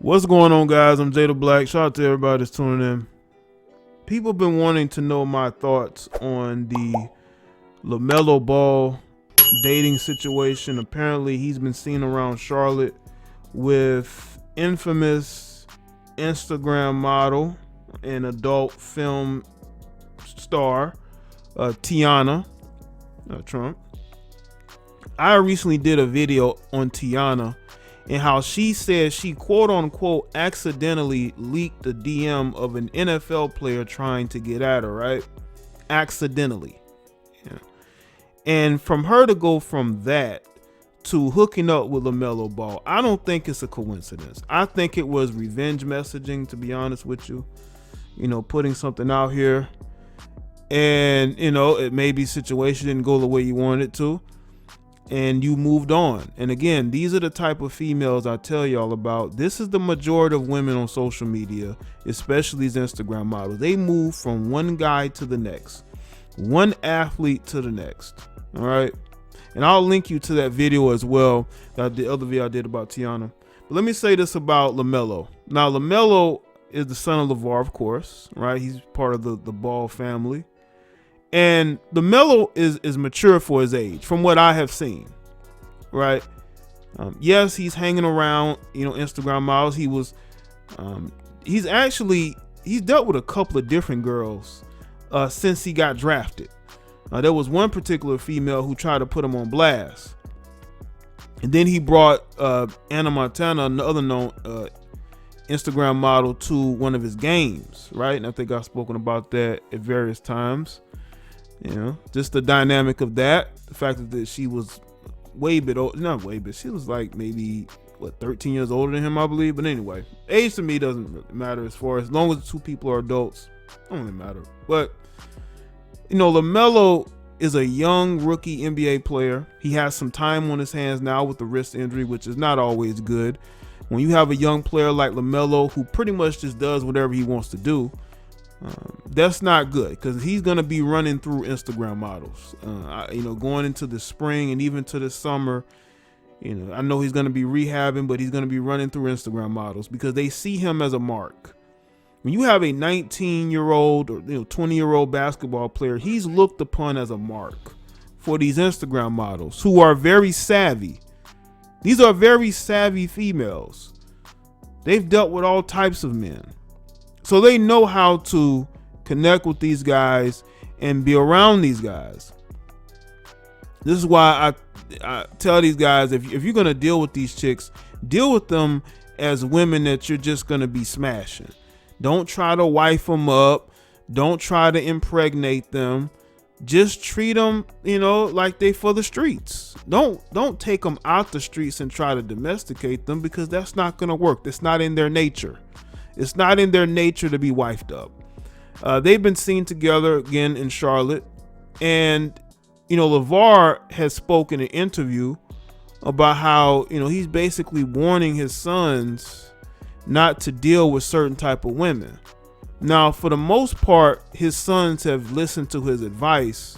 What's going on, guys? I'm Jada Black. Shout out to everybody that's tuning in. People have been wanting to know my thoughts on the Lamelo Ball dating situation. Apparently, he's been seen around Charlotte with infamous Instagram model and adult film star Tiana Trump. I recently did a video on Tiana and how she said she quote unquote accidentally leaked the DM of an NFL player trying to get at her, right? Accidentally. Yeah. And from her to go from that to hooking up with Lamelo Ball, I don't think it's a coincidence. I think it was revenge messaging, to be honest with you. You know, putting something out here and, you know, it maybe situation didn't go the way you wanted it to, and you moved on. And again, these are the type of females I tell y'all about. This is the majority of women on social media, especially these Instagram models. They move from one guy to the next, one athlete to the next. All right. And I'll link you to that video as well, the other video I did about Tiana. But let me say this about Lamelo. Now, Lamelo is the son of LeVar, of course, right? He's part of the Ball family. And Lamelo is mature for his age, from what I have seen, right? Yes, he's hanging around, you know, Instagram models. He's dealt with a couple of different girls since he got drafted. There was one particular female who tried to put him on blast, and then he brought Teanna, another known Instagram model, to one of his games, right? And I think I've spoken about that at various times. You know, just the dynamic of that, the fact that she was way bit old, not way bit, she was like maybe 13 years older than him, I believe. But anyway, age to me doesn't really matter as long as the two people are adults. It don't really matter. But you know, Lamelo is a young rookie NBA player. He has some time on his hands now with the wrist injury, which is not always good. When you have a young player like Lamelo who pretty much just does whatever he wants to do, that's not good, because he's going to be running through Instagram models, you know, going into the spring and even to the summer. You know, I know he's going to be rehabbing, but he's going to be running through Instagram models because they see him as a mark. When you have a 19-year-old or 20-year-old basketball player, he's looked upon as a mark for these Instagram models who are very savvy. These are very savvy females. They've dealt with all types of men. So they know how to connect with these guys and be around these guys. This is why I tell these guys, if you're going to deal with these chicks, deal with them as women that you're just going to be smashing. Don't try to wife them up. Don't try to impregnate them. Just treat them, you know, like they for the streets. Don't take them out the streets and try to domesticate them, because that's not going to work. That's not in their nature. It's not in their nature to be wifed up. They've been seen together again in Charlotte. And, you know, LeVar has spoken in an interview about how, you know, he's basically warning his sons not to deal with certain type of women. Now, for the most part, his sons have listened to his advice.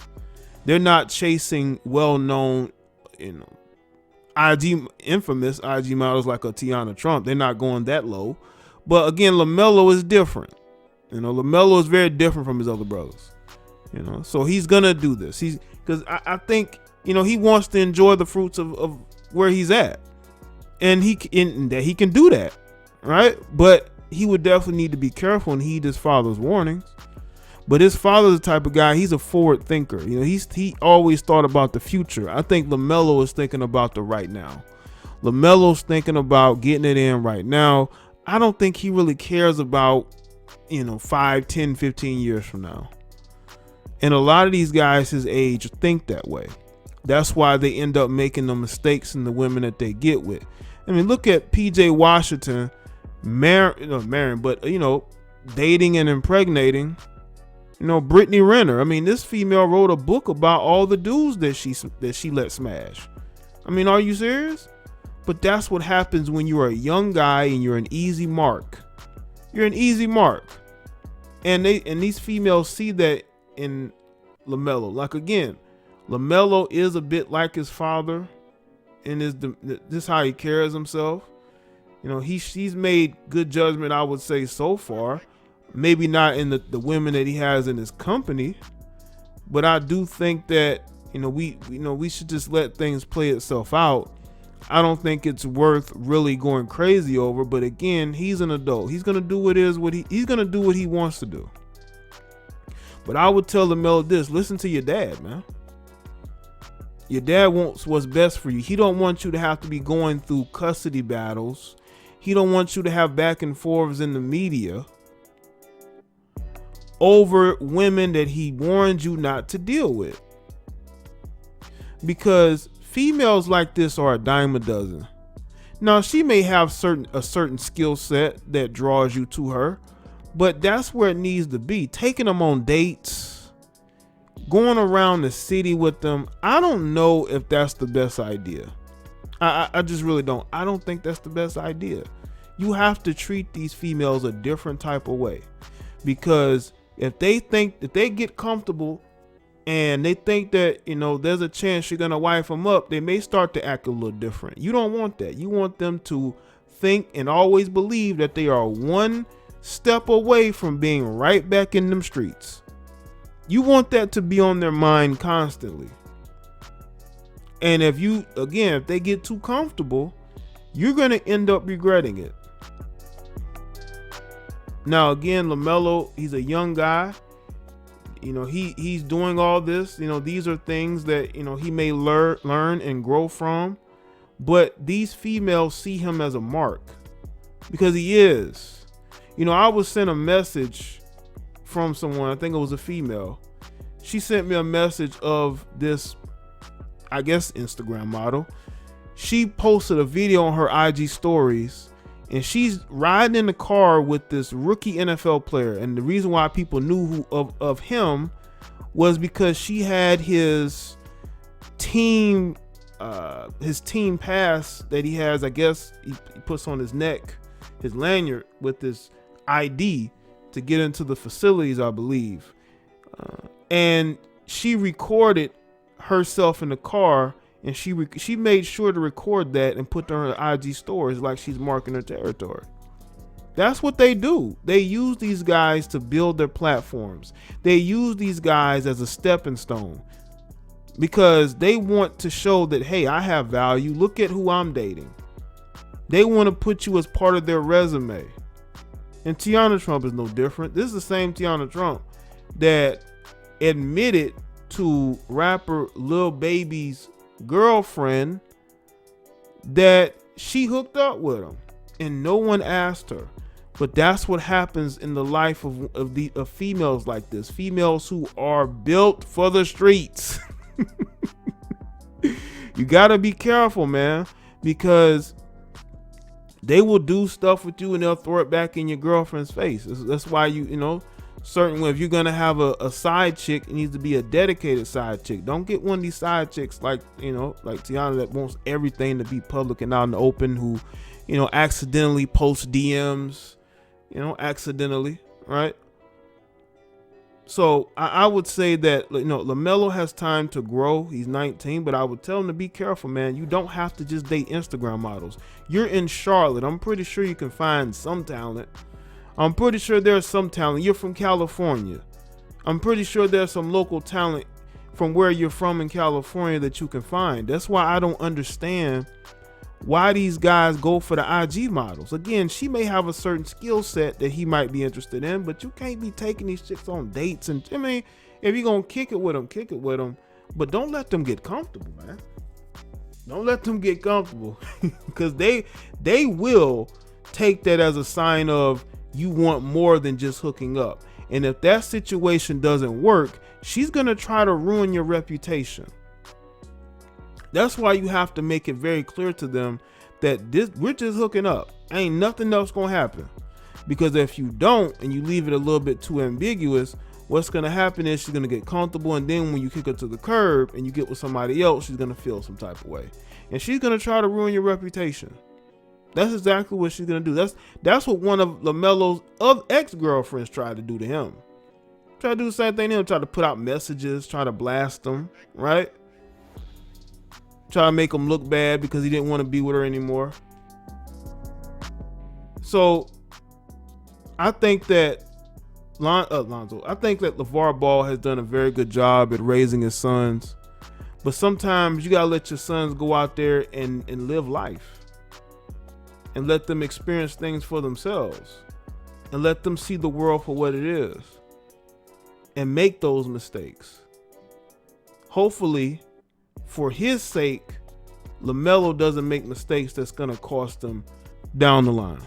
They're not chasing well-known, you know, infamous IG models like a Tiana Trump. They're not going that low. But again, Lamelo is different. You know, Lamelo is very different from his other brothers. You know, so he's gonna do this. Because I think, you know, he wants to enjoy the fruits of where he's at, and he can do that, right? But he would definitely need to be careful and heed his father's warnings. But his father's the type of guy, he's a forward thinker. You know, he always thought about the future. I think Lamelo is thinking about the right now. Lamelo's thinking about getting it in right now. I don't think he really cares about, you know, 5, 10, 15 years from now. And a lot of these guys his age think that way. That's why they end up making the mistakes in the women that they get with. I mean, look at PJ Washington, marrying, but, you know, dating and impregnating, you know, Brittany Renner. I mean, this female wrote a book about all the dudes that she let smash. I mean, are you serious? But that's what happens when you're a young guy and you're an easy mark. You're an easy mark. And these females see that in Lamelo. Like, again, Lamelo is a bit like his father, and this is how he carries himself. He's made good judgment, I would say, so far. Maybe not in the women that he has in his company, but I do think that we should just let things play itself out. I don't think it's worth really going crazy over. But again, he's an adult. He's gonna do he's gonna do what he wants to do. But I would tell Lamelo this: listen to your dad, man. Your dad wants what's best for you. He don't want you to have to be going through custody battles. He don't want you to have back and forths in the media over women that he warned you not to deal with. Because females like this are a dime a dozen. Now, she may have a certain skill set that draws you to her, but that's where it needs to be. Taking them on dates, going around the city with them, I don't know if that's the best idea. I just really don't. I don't think that's the best idea. You have to treat these females a different type of way, because if they get comfortable and they think that, there's a chance you're going to wife them up, they may start to act a little different. You don't want that. You want them to think and always believe that they are one step away from being right back in them streets. You want that to be on their mind constantly. And if they get too comfortable, you're going to end up regretting it. Now, again, Lamelo, he's a young guy. He's doing all this. These are things that, he may learn and grow from. But these females see him as a mark, because he is. I was sent a message from someone, I think it was a female. She sent me a message of this, I guess, Instagram model. She posted a video on her IG stories, and she's riding in the car with this rookie NFL player. And the reason why people knew of him was because she had his team pass that he has. I guess he puts on his neck, his lanyard with his ID to get into the facilities, I believe. And she recorded herself in the car, and she made sure to record that and put on her IG stories like she's marking her territory. That's what they do. They use these guys to build their platforms. They use these guys as a stepping stone because they want to show that, hey, I have value. Look at who I'm dating. They want to put you as part of their resume. And Tiana Trump is no different. This is the same Tiana Trump that admitted to rapper Lil Baby's girlfriend that she hooked up with him, and no one asked her. But that's what happens in the life of females like this, females who are built for the streets. You gotta be careful, man, because they will do stuff with you and they'll throw it back in your girlfriend's face. That's why certain, if you're gonna have a side chick, it needs to be a dedicated side chick. Don't get one of these side chicks like Tiana that wants everything to be public and out in the open, who accidentally posts DMs, accidentally, right? So I would say that Lamelo has time to grow. He's 19, but I would tell him to be careful, man. You don't have to just date Instagram models. You're in Charlotte. I'm pretty sure you can find some talent. I'm pretty sure there's some talent. You're from California. I'm pretty sure there's some local talent from where you're from in California that you can find. That's why I don't understand why these guys go for the IG models. Again, she may have a certain skill set that he might be interested in, but you can't be taking these chicks on dates. And if you're going to kick it with them, but don't let them get comfortable, man. Don't let them get comfortable because they will take that as a sign of you want more than just hooking up. And if that situation doesn't work, she's going to try to ruin your reputation. That's why you have to make it very clear to them that we're just hooking up. Ain't nothing else going to happen. Because if you don't, and you leave it a little bit too ambiguous, what's going to happen is she's going to get comfortable. And then when you kick her to the curb and you get with somebody else, she's going to feel some type of way. And she's going to try to ruin your reputation. That's exactly what she's going to do. That's what one of Lamelo's ex-girlfriends tried to do to him. Try to do the same thing to him. Try to put out messages, try to blast him, right? Try to make him look bad because he didn't want to be with her anymore. So I think that I think that LeVar Ball has done a very good job at raising his sons. But sometimes you gotta let your sons go out there and live life. And let them experience things for themselves. And let them see the world for what it is. And make those mistakes. Hopefully, for his sake, Lamelo doesn't make mistakes that's gonna cost him down the line.